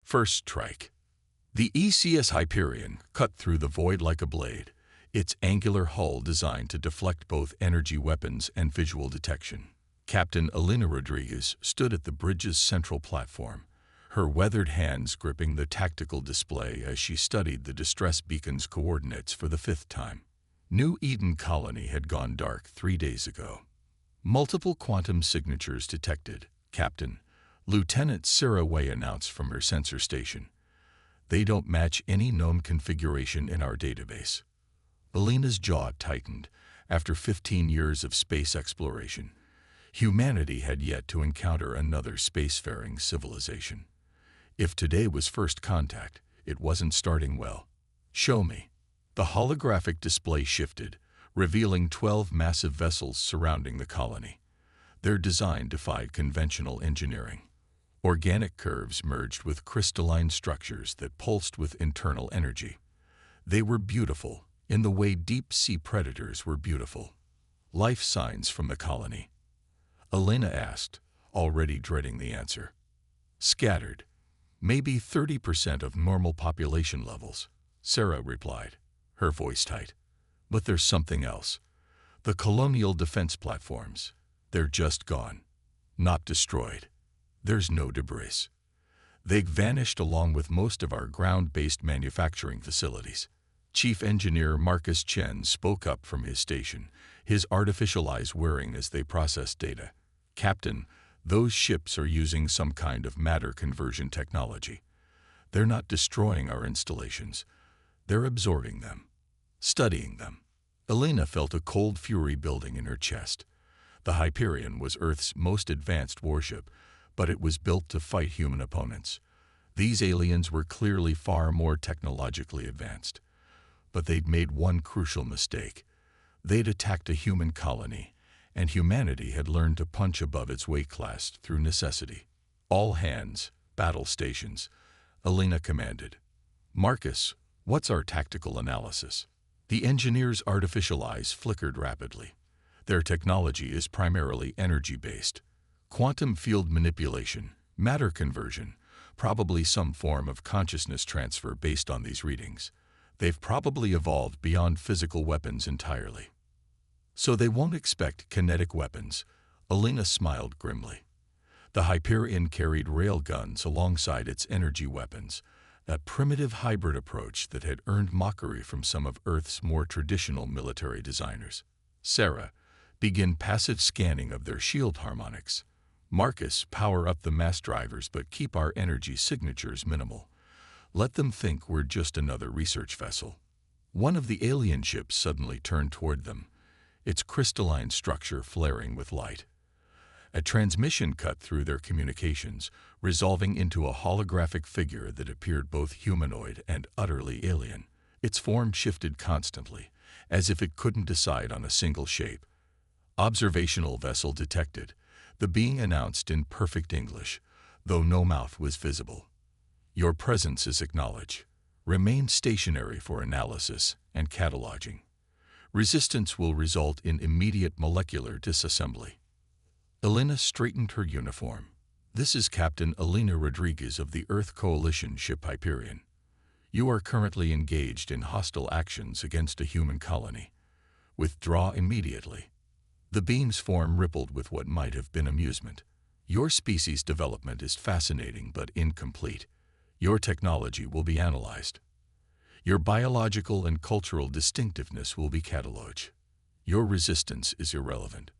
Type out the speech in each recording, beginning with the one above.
First strike. The ECS Hyperion cut through the void like a blade, its angular hull designed to deflect both energy weapons and visual detection. Captain Elena Rodriguez stood at the bridge's central platform, her weathered hands gripping the tactical display as she studied the distress beacon's coordinates for the 5th time. New Eden Colony had gone dark 3 days ago. Multiple quantum signatures detected, Captain. Lieutenant Sarah Way announced from her sensor station. They don't match any known configuration in our database. Elena's jaw tightened. After 15 years of space exploration, humanity had yet to encounter another spacefaring civilization. If today was first contact, it wasn't starting well. Show me. The holographic display shifted, revealing 12 massive vessels surrounding the colony. Their design defied conventional engineering. Organic curves merged with crystalline structures that pulsed with internal energy. They were beautiful, in the way deep-sea predators were beautiful. Life signs from the colony. Elena asked, already dreading the answer. Scattered. Maybe 30% of normal population levels, Sarah replied, her voice tight. But there's something else. The colonial defense platforms. They're just gone. Not destroyed. There's no debris. They've vanished along with most of our ground-based manufacturing facilities. Chief Engineer Marcus Chen spoke up from his station, his artificial eyes whirring as they processed data. Captain, those ships are using some kind of matter conversion technology. They're not destroying our installations. They're absorbing them, studying them. Elena felt a cold fury building in her chest. The Hyperion was Earth's most advanced warship, but it was built to fight human opponents. These aliens were clearly far more technologically advanced. But they'd made one crucial mistake. They'd attacked a human colony, and humanity had learned to punch above its weight class through necessity. All hands, battle stations, Elena commanded. Marcus, what's our tactical analysis? The engineer's artificial eyes flickered rapidly. Their technology is primarily energy-based. Quantum field manipulation, matter conversion, probably some form of consciousness transfer based on these readings. They've probably evolved beyond physical weapons entirely. So they won't expect kinetic weapons, Elena smiled grimly. The Hyperion carried railguns alongside its energy weapons, a primitive hybrid approach that had earned mockery from some of Earth's more traditional military designers. Sarah, begin passive scanning of their shield harmonics. Marcus, power up the mass drivers but keep our energy signatures minimal. Let them think we're just another research vessel. One of the alien ships suddenly turned toward them, its crystalline structure flaring with light. A transmission cut through their communications, resolving into a holographic figure that appeared both humanoid and utterly alien. Its form shifted constantly, as if it couldn't decide on a single shape. Observational vessel detected, the being announced in perfect English, though no mouth was visible. Your presence is acknowledged. Remain stationary for analysis and cataloging. Resistance will result in immediate molecular disassembly. Elena straightened her uniform. This is Captain Elena Rodriguez of the Earth Coalition ship Hyperion. You are currently engaged in hostile actions against a human colony. Withdraw immediately. The beam's form rippled with what might have been amusement. Your species' development is fascinating but incomplete. Your technology will be analyzed. Your biological and cultural distinctiveness will be cataloged. Your resistance is irrelevant.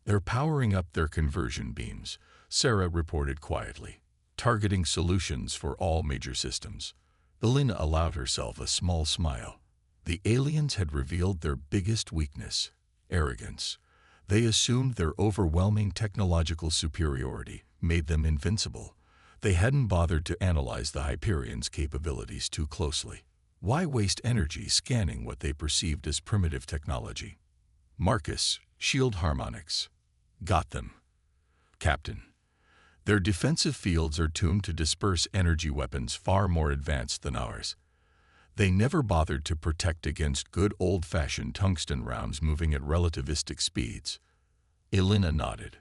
They're powering up their conversion beams, Sarah reported quietly, targeting solutions for all major systems. Elena allowed herself a small smile. The aliens had revealed their biggest weakness, arrogance. They assumed their overwhelming technological superiority made them invincible. They hadn't bothered to analyze the Hyperion's capabilities too closely. Why waste energy scanning what they perceived as primitive technology? Marcus, shield harmonics. Got them. Captain. Their defensive fields are tuned to disperse energy weapons far more advanced than ours. They never bothered to protect against good old-fashioned tungsten rounds moving at relativistic speeds. Elena nodded.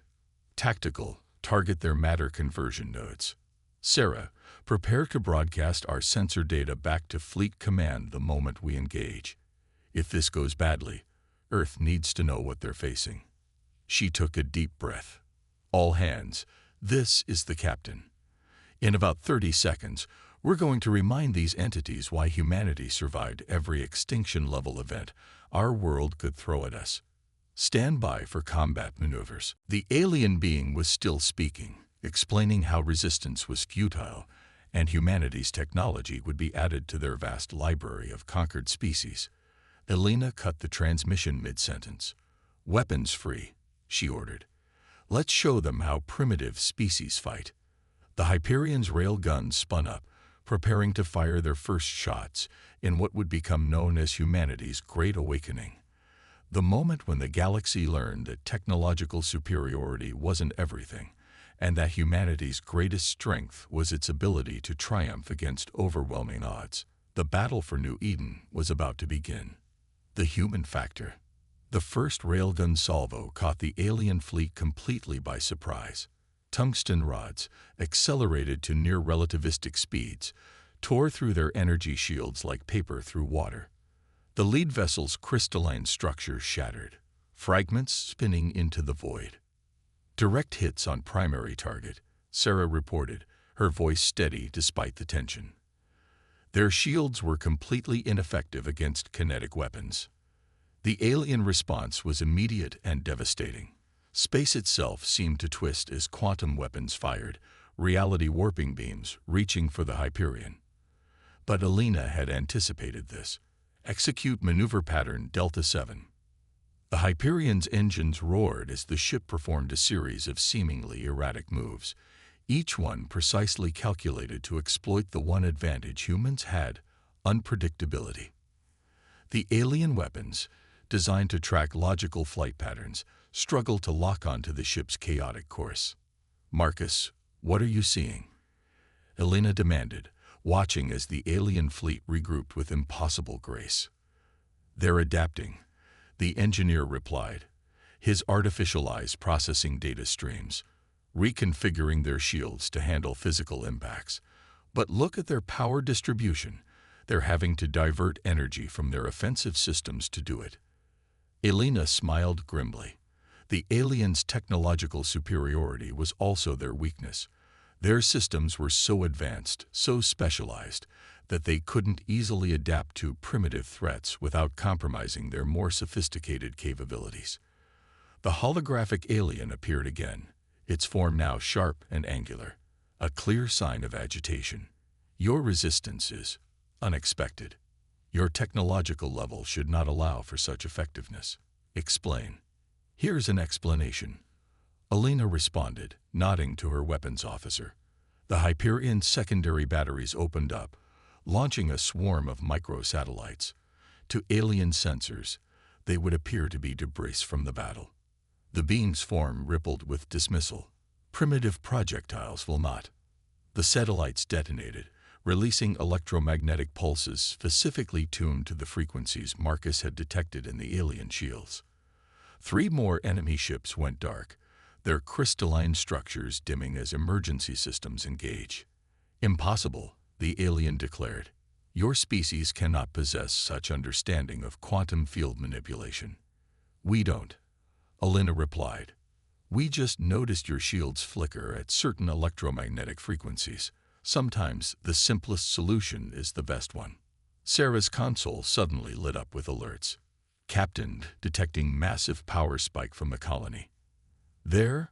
Tactical, target their matter conversion nodes. Sarah, prepare to broadcast our sensor data back to Fleet Command the moment we engage. If this goes badly, Earth needs to know what they're facing. She took a deep breath. All hands, this is the captain. In about 30 seconds, we're going to remind these entities why humanity survived every extinction-level event our world could throw at us. Stand by for combat maneuvers. The alien being was still speaking, explaining how resistance was futile and humanity's technology would be added to their vast library of conquered species. Elena cut the transmission mid-sentence. "Weapons free," she ordered. "Let's show them how primitive species fight." The Hyperion's rail guns spun up, preparing to fire their first shots in what would become known as humanity's Great Awakening. The moment when the galaxy learned that technological superiority wasn't everything, and that humanity's greatest strength was its ability to triumph against overwhelming odds. The battle for New Eden was about to begin. The human factor. The first railgun salvo caught the alien fleet completely by surprise. Tungsten rods, accelerated to near-relativistic speeds, tore through their energy shields like paper through water. The lead vessel's crystalline structure shattered, fragments spinning into the void. "Direct hits on primary target," Sarah reported, her voice steady despite the tension. Their shields were completely ineffective against kinetic weapons. The alien response was immediate and devastating. Space itself seemed to twist as quantum weapons fired, reality warping beams reaching for the Hyperion. But Elena had anticipated this. Execute maneuver pattern Delta 7. The Hyperion's engines roared as the ship performed a series of seemingly erratic moves, each one precisely calculated to exploit the one advantage humans had: unpredictability. The alien weapons, designed to track logical flight patterns, struggled to lock onto the ship's chaotic course. "Marcus, what are you seeing?" Elena demanded, watching as the alien fleet regrouped with impossible grace. "They're adapting," the engineer replied, his artificial eyes processing data streams, reconfiguring their shields to handle physical impacts. "But look at their power distribution. They're having to divert energy from their offensive systems to do it." Elena smiled grimly. The aliens' technological superiority was also their weakness. Their systems were so advanced, so specialized, that they couldn't easily adapt to primitive threats without compromising their more sophisticated capabilities. The holographic alien appeared again, its form now sharp and angular, a clear sign of agitation. "Your resistance is unexpected. Your technological level should not allow for such effectiveness. Explain." "Here's an explanation," Elena responded, nodding to her weapons officer. The Hyperion's secondary batteries opened up, launching a swarm of microsatellites. To alien sensors, they would appear to be debris from the battle. The being's form rippled with dismissal. "Primitive projectiles will not." The satellites detonated, releasing electromagnetic pulses specifically tuned to the frequencies Marcus had detected in the alien shields. 3 more enemy ships went dark, their crystalline structures dimming as emergency systems engage. "Impossible," the alien declared. "Your species cannot possess such understanding of quantum field manipulation." "We don't," Elena replied. "We just noticed your shields flicker at certain electromagnetic frequencies. Sometimes the simplest solution is the best one." Sarah's console suddenly lit up with alerts. "Captain, detecting massive power spike from the colony." They're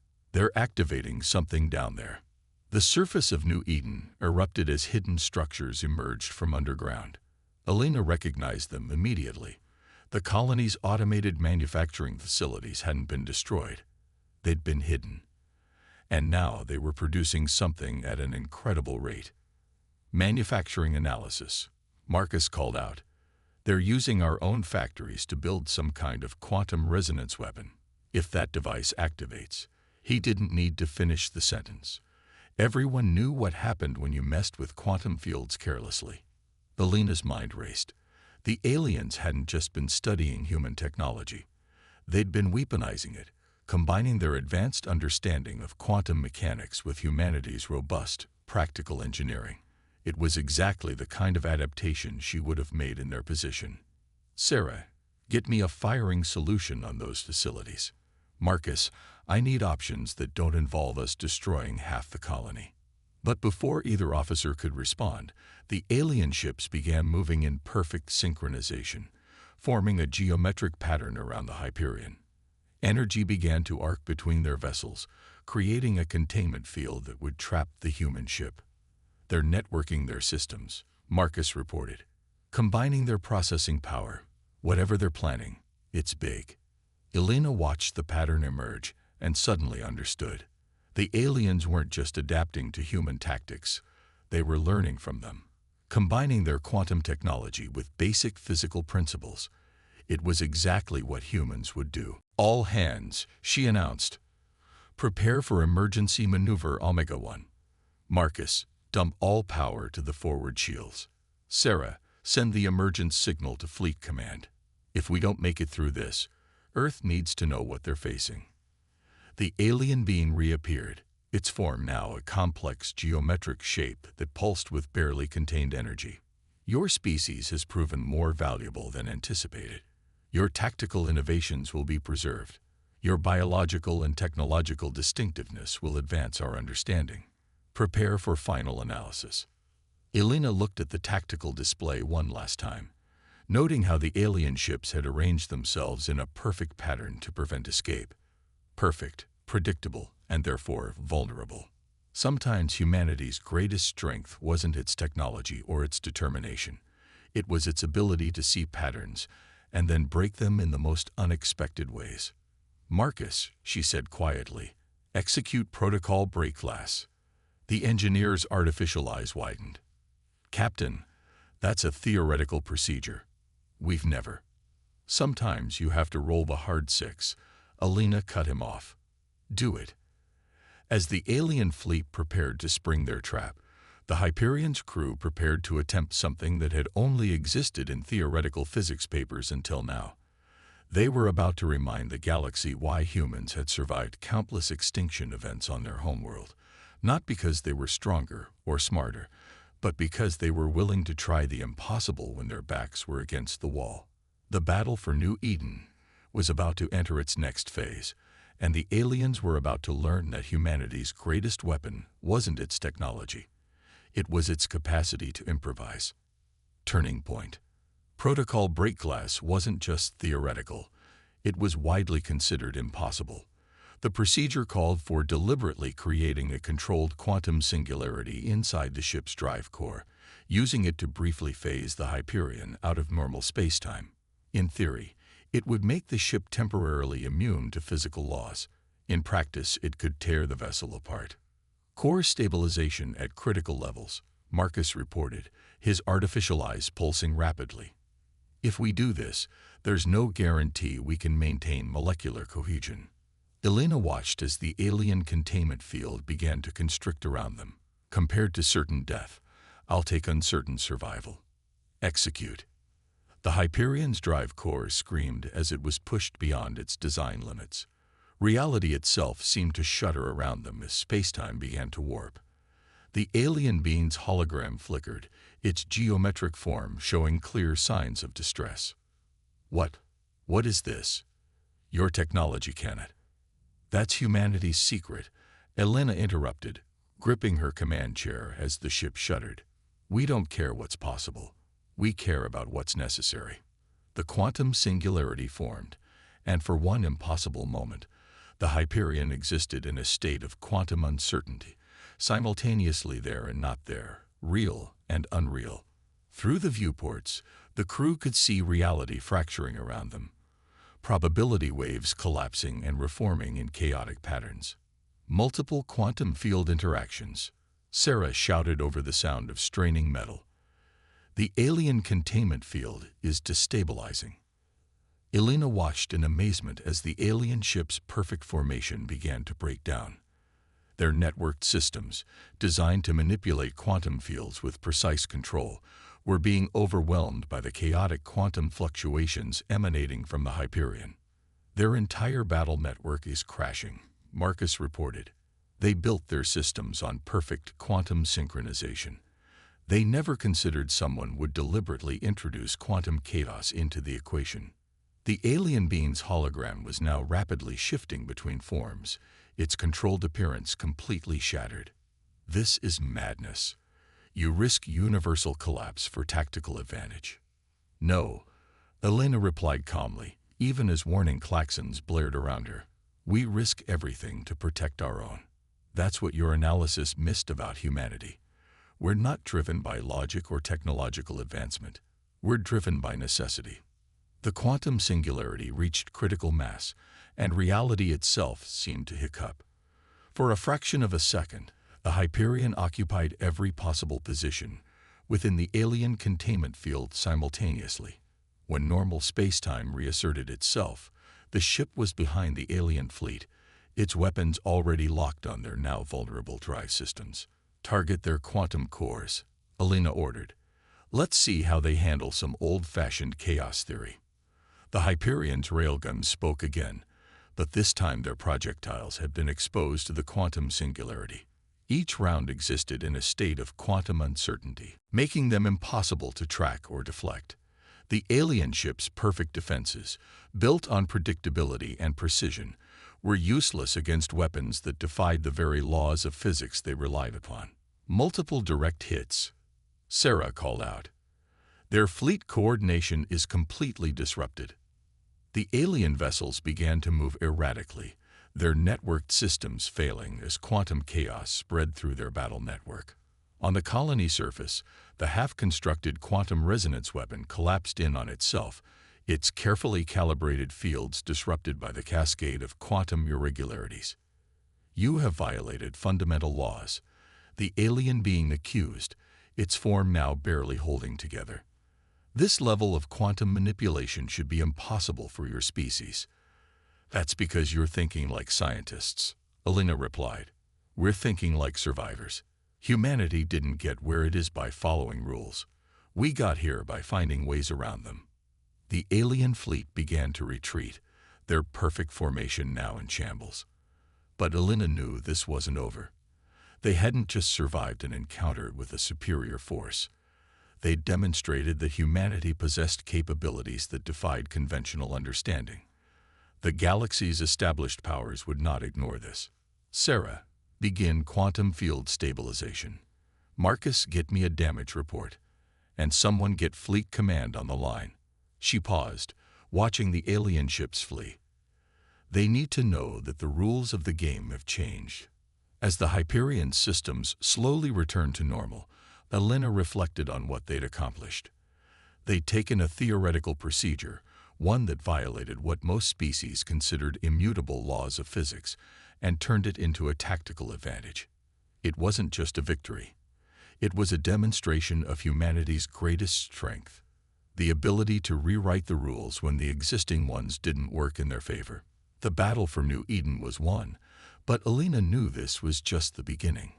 activating something down there." The surface of New Eden erupted as hidden structures emerged from underground. Elena recognized them immediately. The colony's automated manufacturing facilities hadn't been destroyed. They'd been hidden. And now they were producing something at an incredible rate. "Manufacturing analysis," Marcus called out. "They're using our own factories to build some kind of quantum resonance weapon. If that device activates..." He didn't need to finish the sentence. Everyone knew what happened when you messed with quantum fields carelessly. Elena's mind raced. The aliens hadn't just been studying human technology. They'd been weaponizing it, combining their advanced understanding of quantum mechanics with humanity's robust, practical engineering. It was exactly the kind of adaptation she would have made in their position. Sarah, get me a firing solution on those facilities. Marcus, I need options that don't involve us destroying half the colony. But before either officer could respond, the alien ships began moving in perfect synchronization, forming a geometric pattern around the Hyperion. Energy began to arc between their vessels, creating a containment field that would trap the human ship. They're networking their systems, Marcus reported. Combining their processing power, whatever they're planning, it's big. Elena watched the pattern emerge and suddenly understood. The aliens weren't just adapting to human tactics, they were learning from them. Combining their quantum technology with basic physical principles, it was exactly what humans would do. All hands, she announced. Prepare for emergency maneuver Omega-1. Marcus, dump all power to the forward shields. Sarah, send the emergence signal to Fleet Command. If we don't make it through this, Earth needs to know what they're facing. The alien being reappeared, its form now a complex geometric shape that pulsed with barely contained energy. Your species has proven more valuable than anticipated. Your tactical innovations will be preserved. Your biological and technological distinctiveness will advance our understanding. Prepare for final analysis. Elena looked at the tactical display one last time, noting how the alien ships had arranged themselves in a perfect pattern to prevent escape. Perfect, predictable, and therefore vulnerable. Sometimes humanity's greatest strength wasn't its technology or its determination. It was its ability to see patterns and then break them in the most unexpected ways. Marcus, she said quietly, execute protocol break class. The engineer's artificial eyes widened. Captain, that's a theoretical procedure. We've never. Sometimes you have to roll the hard 6. Elena cut him off. Do it. As the alien fleet prepared to spring their trap, the Hyperion's crew prepared to attempt something that had only existed in theoretical physics papers until now. They were about to remind the galaxy why humans had survived countless extinction events on their homeworld, not because they were stronger or smarter, but because they were willing to try the impossible when their backs were against the wall. The battle for New Eden was about to enter its next phase, and the aliens were about to learn that humanity's greatest weapon wasn't its technology. It was its capacity to improvise. Turning point. Protocol break glass wasn't just theoretical. It was widely considered impossible. The procedure called for deliberately creating a controlled quantum singularity inside the ship's drive core, using it to briefly phase the Hyperion out of normal spacetime. In theory, it would make the ship temporarily immune to physical laws. In practice, it could tear the vessel apart. Core stabilization at critical levels, Marcus reported, his artificial eyes pulsing rapidly. If we do this, there's no guarantee we can maintain molecular cohesion. Elena watched as the alien containment field began to constrict around them. Compared to certain death, I'll take uncertain survival. Execute. The Hyperion's drive core screamed as it was pushed beyond its design limits. Reality itself seemed to shudder around them as spacetime began to warp. The alien being's hologram flickered, its geometric form showing clear signs of distress. What is this? Your technology, can it? That's humanity's secret, Elena interrupted, gripping her command chair as the ship shuddered. We don't care what's possible. We care about what's necessary. The quantum singularity formed, and for one impossible moment, the Hyperion existed in a state of quantum uncertainty, simultaneously there and not there, real and unreal. Through the viewports, the crew could see reality fracturing around them, probability waves collapsing and reforming in chaotic patterns. Multiple quantum field interactions, Sarah shouted over the sound of straining metal. The alien containment field is destabilizing. Elena watched in amazement as the alien ship's perfect formation began to break down. Their networked systems, designed to manipulate quantum fields with precise control, were being overwhelmed by the chaotic quantum fluctuations emanating from the Hyperion. Their entire battle network is crashing, Marcus reported. They built their systems on perfect quantum synchronization. They never considered someone would deliberately introduce quantum chaos into the equation. The alien being's hologram was now rapidly shifting between forms, its controlled appearance completely shattered. This is madness. You risk universal collapse for tactical advantage. No, Elena replied calmly, even as warning klaxons blared around her. We risk everything to protect our own. That's what your analysis missed about humanity. We're not driven by logic or technological advancement. We're driven by necessity. The quantum singularity reached critical mass, and reality itself seemed to hiccup. For a fraction of a second, the Hyperion occupied every possible position within the alien containment field simultaneously. When normal space-time reasserted itself, the ship was behind the alien fleet, its weapons already locked on their now vulnerable drive systems. Target their quantum cores, Elena ordered. Let's see how they handle some old-fashioned chaos theory. The Hyperion's railguns spoke again, but this time their projectiles had been exposed to the quantum singularity. Each round existed in a state of quantum uncertainty, making them impossible to track or deflect. The alien ship's perfect defenses, built on predictability and precision, were useless against weapons that defied the very laws of physics they relied upon. Multiple direct hits, Sarah called out. Their fleet coordination is completely disrupted. The alien vessels began to move erratically, their networked systems failing as quantum chaos spread through their battle network. On the colony surface, the half-constructed quantum resonance weapon collapsed in on itself, its carefully calibrated fields disrupted by the cascade of quantum irregularities. You have violated fundamental laws. The alien being accused, its form now barely holding together. This level of quantum manipulation should be impossible for your species. That's because you're thinking like scientists, Elena replied. We're thinking like survivors. Humanity didn't get where it is by following rules. We got here by finding ways around them. The alien fleet began to retreat, their perfect formation now in shambles. But Elena knew this wasn't over. They hadn't just survived an encounter with a superior force. They demonstrated that humanity possessed capabilities that defied conventional understanding. The galaxy's established powers would not ignore this. Sarah, begin quantum field stabilization. Marcus, get me a damage report. And someone get fleet command on the line. She paused, watching the alien ships flee. They need to know that the rules of the game have changed. As the Hyperion systems slowly returned to normal, Elena reflected on what they'd accomplished. They'd taken a theoretical procedure, one that violated what most species considered immutable laws of physics, and turned it into a tactical advantage. It wasn't just a victory. It was a demonstration of humanity's greatest strength, the ability to rewrite the rules when the existing ones didn't work in their favor. The battle for New Eden was won, but Elena knew this was just the beginning.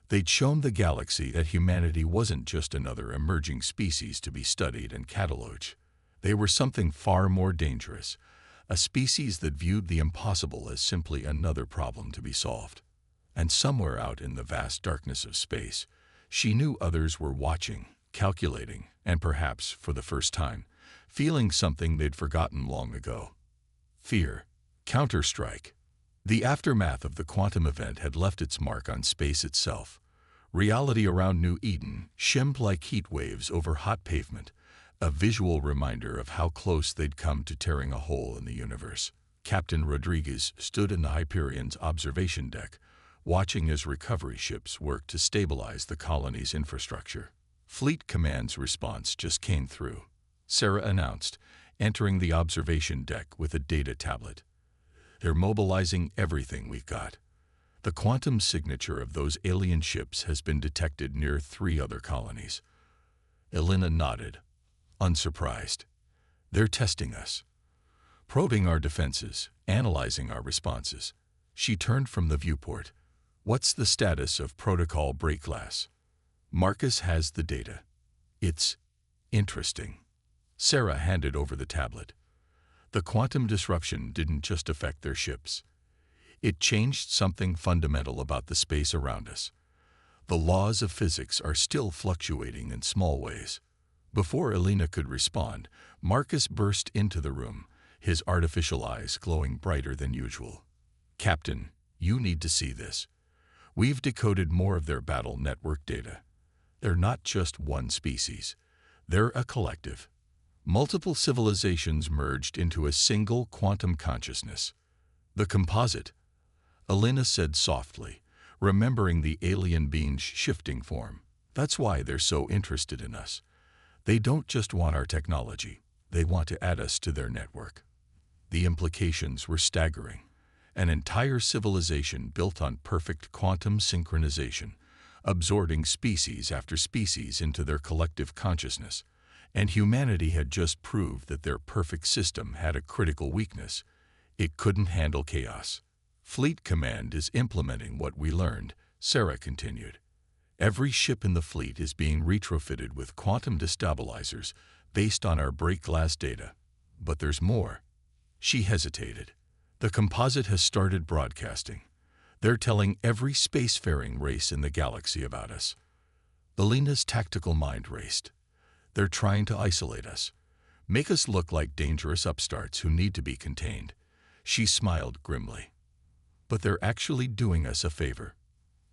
They'd shown the galaxy that humanity wasn't just another emerging species to be studied and catalogued. They were something far more dangerous, a species that viewed the impossible as simply another problem to be solved. And somewhere out in the vast darkness of space, she knew others were watching, calculating, and perhaps, for the first time, feeling something they'd forgotten long ago. Fear. Counter-strike. The aftermath of the quantum event had left its mark on space itself. Reality around New Eden shimmed like heat waves over hot pavement, a visual reminder of how close they'd come to tearing a hole in the universe. Captain Rodriguez stood in the Hyperion's observation deck, watching as recovery ships worked to stabilize the colony's infrastructure. Fleet Command's response just came through, Sarah announced, entering the observation deck with a data tablet. They're mobilizing everything we've got. The quantum signature of those alien ships has been detected near 3 other colonies. Elena nodded, unsurprised. They're testing us, probing our defenses, analyzing our responses. She turned from the viewport. What's the status of protocol break-glass? Marcus has the data. It's interesting. Sarah handed over the tablet. The quantum disruption didn't just affect their ships. It changed something fundamental about the space around us. The laws of physics are still fluctuating in small ways. Before Elena could respond, Marcus burst into the room, his artificial eyes glowing brighter than usual. "Captain, you need to see this. We've decoded more of their battle network data. They're not just one species. They're a collective. Multiple civilizations merged into a single quantum consciousness. The composite," Elena said softly, remembering the alien being's shifting form. "That's why they're so interested in us. They don't just want our technology. They want to add us to their network." The implications were staggering. An entire civilization built on perfect quantum synchronization, absorbing species after species into their collective consciousness. And humanity had just proved that their perfect system had a critical weakness. It couldn't handle chaos. "Fleet Command is implementing what we learned," Sarah continued. "Every ship in the fleet is being retrofitted with quantum destabilizers based on our break glass data. But there's more." She hesitated. "The composite has started broadcasting. They're telling every spacefaring race in the galaxy about us." Elena's tactical mind raced. "They're trying to isolate us, make us look like dangerous upstarts who need to be contained." She smiled grimly. "But they're actually doing us a favor.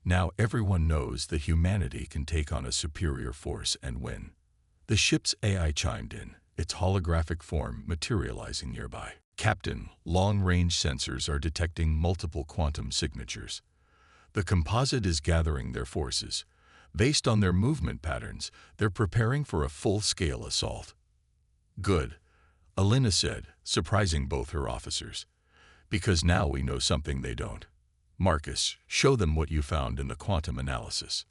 Now everyone knows that humanity can take on a superior force and win." The ship's AI chimed in, its holographic form materializing nearby. "Captain, long-range sensors are detecting multiple quantum signatures. The composite is gathering their forces. Based on their movement patterns, they're preparing for a full-scale assault." "Good," Elena said, surprising both her officers. "Because now we know something they don't. Marcus, show them what you found in the quantum analysis."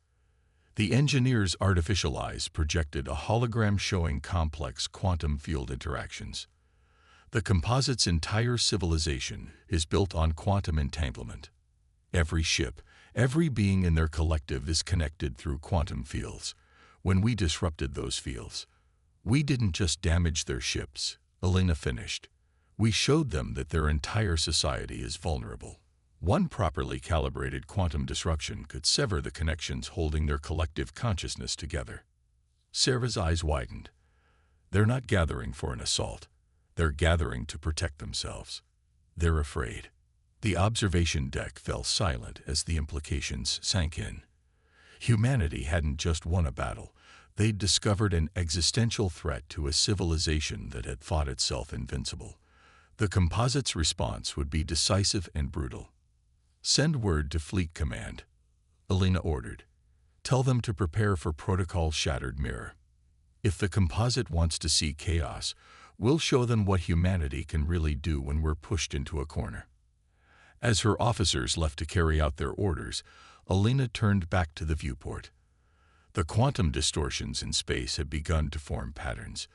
The engineer's artificial eyes projected a hologram showing complex quantum field interactions. "The composite's entire civilization is built on quantum entanglement. Every ship, every being in their collective is connected through quantum fields. When we disrupted those fields, we didn't just damage their ships," Elena finished. "We showed them that their entire society is vulnerable. One properly calibrated quantum disruption could sever the connections holding their collective consciousness together." Sarah's eyes widened. "They're not gathering for an assault. They're gathering to protect themselves. They're afraid." The observation deck fell silent as the implications sank in. Humanity hadn't just won a battle. They'd discovered an existential threat to a civilization that had thought itself invincible. The composite's response would be decisive and brutal. "Send word to Fleet Command," Elena ordered. "Tell them to prepare for Protocol Shattered Mirror. If the composite wants to see chaos, we'll show them what humanity can really do when we're pushed into a corner." As her officers left to carry out their orders, Elena turned back to the viewport. The quantum distortions in space had begun to form patterns.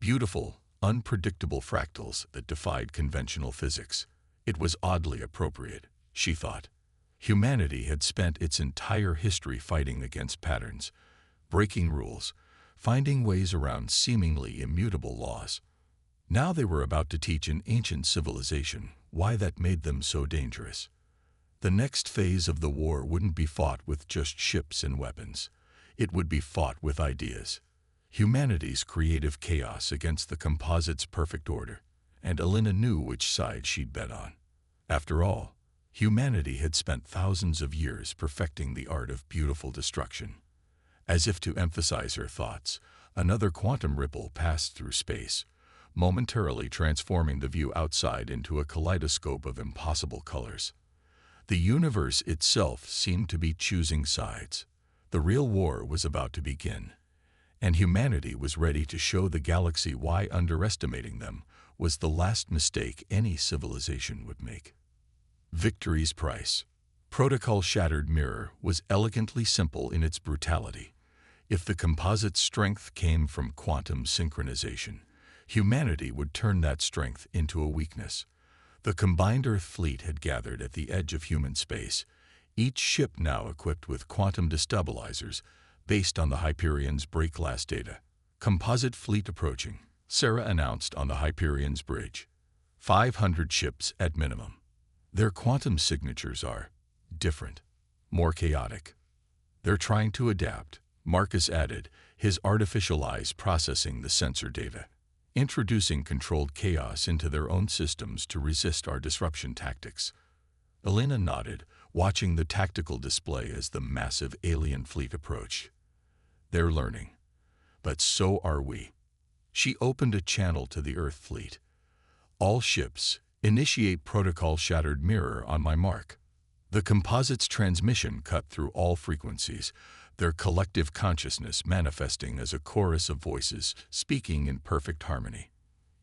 Beautiful, unpredictable fractals that defied conventional physics. It was oddly appropriate, she thought. Humanity had spent its entire history fighting against patterns, breaking rules, finding ways around seemingly immutable laws. Now they were about to teach an ancient civilization why that made them so dangerous. The next phase of the war wouldn't be fought with just ships and weapons. It would be fought with ideas. Humanity's creative chaos against the composite's perfect order, and Elena knew which side she'd bet on. After all, humanity had spent thousands of years perfecting the art of beautiful destruction. As if to emphasize her thoughts, another quantum ripple passed through space, momentarily transforming the view outside into a kaleidoscope of impossible colors. The universe itself seemed to be choosing sides. The real war was about to begin, and humanity was ready to show the galaxy why underestimating them was the last mistake any civilization would make. Victory's price. Protocol Shattered Mirror was elegantly simple in its brutality. If the composite's strength came from quantum synchronization, humanity would turn that strength into a weakness. The combined Earth fleet had gathered at the edge of human space, each ship now equipped with quantum destabilizers based on the Hyperion's break glass data. "Composite fleet approaching," Sarah announced on the Hyperion's bridge. 500 ships at minimum. Their quantum signatures are different, more chaotic. They're trying to adapt, Marcus added, his artificial eyes processing the sensor data, introducing controlled chaos into their own systems to resist our disruption tactics. Elena nodded, watching the tactical display as the massive alien fleet approached. They're learning. But so are we. She opened a channel to the Earth fleet. All ships, initiate protocol shattered mirror on my mark. The composite's transmission cut through all frequencies, their collective consciousness manifesting as a chorus of voices speaking in perfect harmony.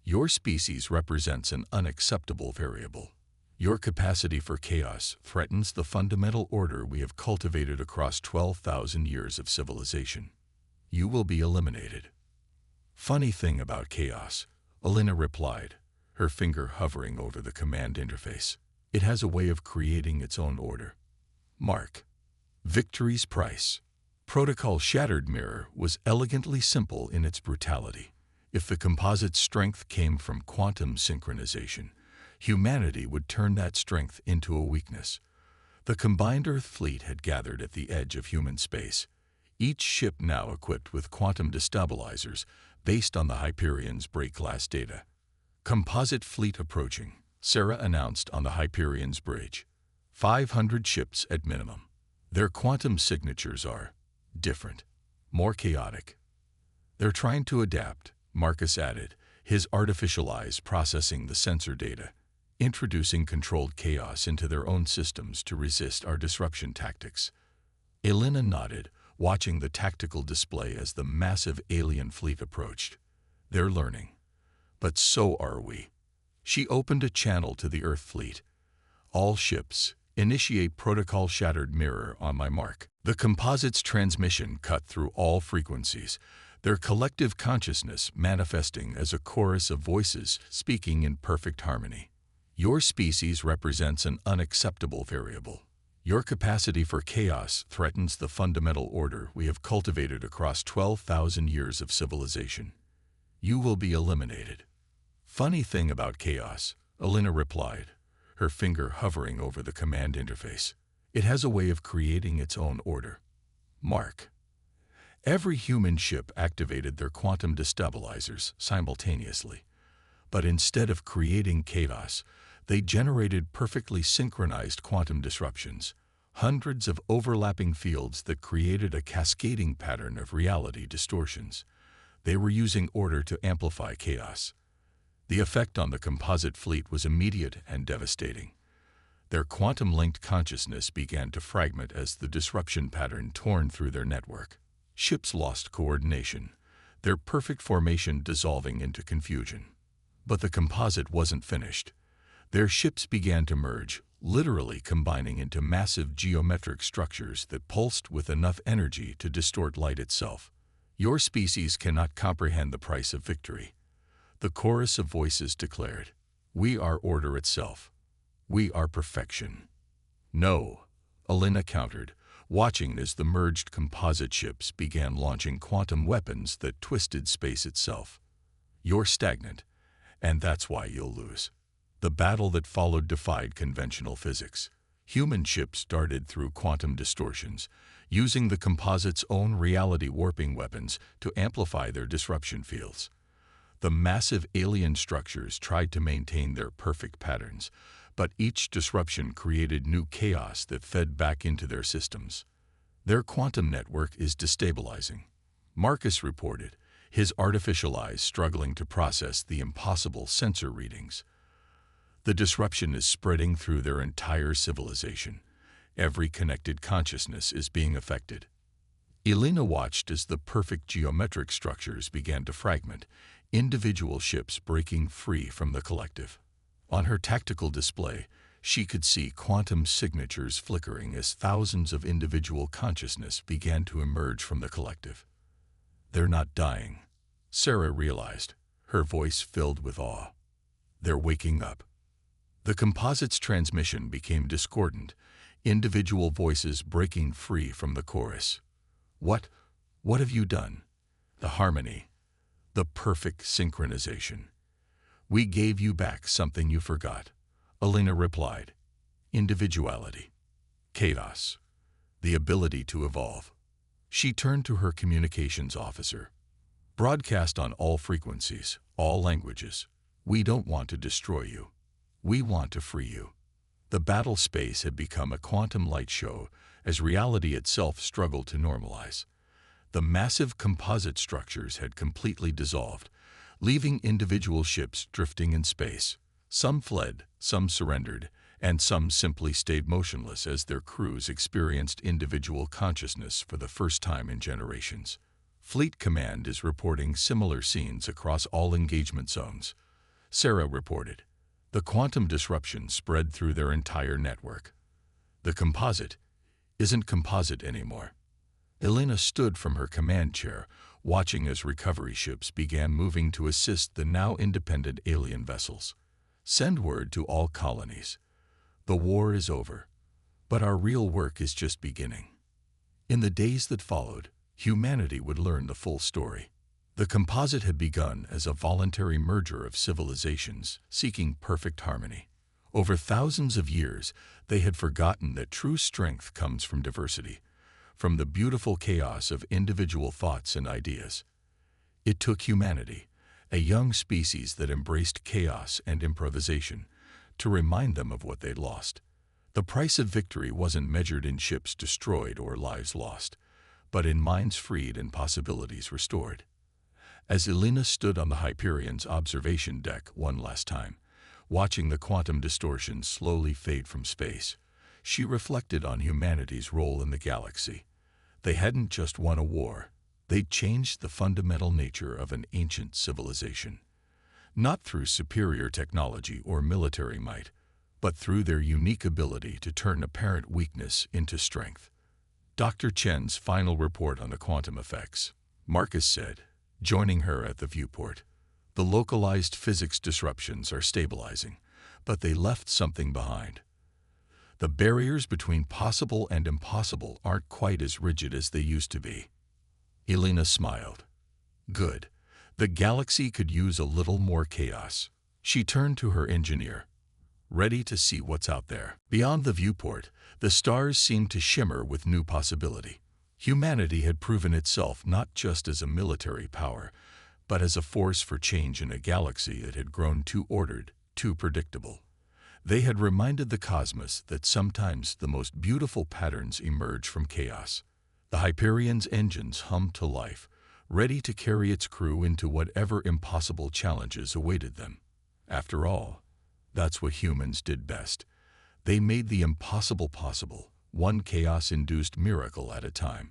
Your species represents an unacceptable variable. Your capacity for chaos threatens the fundamental order we have cultivated across 12,000 years of civilization. You will be eliminated. Funny thing about chaos, Elena replied, her finger hovering over the command interface. It has a way of creating its own order. Mark. Victory's price. Protocol Shattered Mirror was elegantly simple in its brutality. If the composite's strength came from quantum synchronization, humanity would turn that strength into a weakness. The combined Earth fleet had gathered at the edge of human space, each ship now equipped with quantum destabilizers based on the Hyperion's break-glass data. Composite fleet approaching, Sarah announced on the Hyperion's bridge. 500 ships at minimum. Their quantum signatures are different, more chaotic. They're trying to adapt, Marcus added, his artificial eyes processing the sensor data, introducing controlled chaos into their own systems to resist our disruption tactics. Elena nodded, watching the tactical display as the massive alien fleet approached. They're learning. But so are we. She opened a channel to the Earth fleet. All ships, initiate protocol shattered mirror on my mark. The composite's transmission cut through all frequencies, their collective consciousness manifesting as a chorus of voices speaking in perfect harmony. Your species represents an unacceptable variable. Your capacity for chaos threatens the fundamental order we have cultivated across 12,000 years of civilization. You will be eliminated. Funny thing about chaos, Elena replied, her finger hovering over the command interface. It has a way of creating its own order. Mark. Every human ship activated their quantum destabilizers simultaneously, but instead of creating chaos, they generated perfectly synchronized quantum disruptions, hundreds of overlapping fields that created a cascading pattern of reality distortions. They were using order to amplify chaos. The effect on the composite fleet was immediate and devastating. Their quantum-linked consciousness began to fragment as the disruption pattern torn through their network. Ships lost coordination, their perfect formation dissolving into confusion. But the composite wasn't finished. Their ships began to merge, literally combining into massive geometric structures that pulsed with enough energy to distort light itself. Your species cannot comprehend the price of victory. The chorus of voices declared, "We are order itself. We are perfection." No, Elena countered, watching as the merged composite ships began launching quantum weapons that twisted space itself. You're stagnant, and that's why you'll lose. The battle that followed defied conventional physics. Human ships darted through quantum distortions, using the composite's own reality warping weapons to amplify their disruption fields. The massive alien structures tried to maintain their perfect patterns, but each disruption created new chaos that fed back into their systems. Their quantum network is destabilizing, Marcus reported, his artificial eyes struggling to process the impossible sensor readings. The disruption is spreading through their entire civilization. Every connected consciousness is being affected. Elena watched as the perfect geometric structures began to fragment, individual ships breaking free from the collective. On her tactical display, she could see quantum signatures flickering as thousands of individual consciousness began to emerge from the collective. They're not dying, Sarah realized, her voice filled with awe. They're waking up. The composite's transmission became discordant, individual voices breaking free from the chorus. What have you done? The harmony, the perfect synchronization. We gave you back something you forgot, Elena replied. individuality, chaos, the ability to evolve. She turned to her communications officer. Broadcast on all frequencies, all languages. We don't want to destroy you. We want to free you. The battle space had become a quantum light show as reality itself struggled to normalize. The massive composite structures had completely dissolved, leaving individual ships drifting in space. Some fled, some surrendered, and some simply stayed motionless as their crews experienced individual consciousness for the first time in generations. Fleet Command is reporting similar scenes across all engagement zones. Sarah reported. The quantum disruption spread through their entire network. The composite isn't composite anymore. Elena stood from her command chair, watching as recovery ships began moving to assist the now independent alien vessels. Send word to all colonies. The war is over, but our real work is just beginning. In the days that followed, humanity would learn the full story. The composite had begun as a voluntary merger of civilizations seeking perfect harmony. Over thousands of years, they had forgotten that true strength comes from diversity, from the beautiful chaos of individual thoughts and ideas. It took humanity, a young species that embraced chaos and improvisation, to remind them of what they'd lost. The price of victory wasn't measured in ships destroyed or lives lost, but in minds freed and possibilities restored. As Elena stood on the Hyperion's observation deck one last time, watching the quantum distortions slowly fade from space, she reflected on humanity's role in the galaxy. They hadn't just won a war, they'd changed the fundamental nature of an ancient civilization. Not through superior technology or military might, but through their unique ability to turn apparent weakness into strength. Dr. Chen's final report on the quantum effects. Marcus said, joining her at the viewport. The localized physics disruptions are stabilizing, but they left something behind. The barriers between possible and impossible aren't quite as rigid as they used to be. Elena smiled. Good. The galaxy could use a little more chaos. She turned to her engineer, ready to see what's out there. Beyond the viewport, the stars seemed to shimmer with new possibility. Humanity had proven itself not just as a military power, but as a force for change in a galaxy that had grown too ordered, too predictable. They had reminded the cosmos that sometimes the most beautiful patterns emerge from chaos. The Hyperion's engines hummed to life, ready to carry its crew into whatever impossible challenges awaited them. After all, that's what humans did best. They made the impossible possible, one chaos-induced miracle at a time.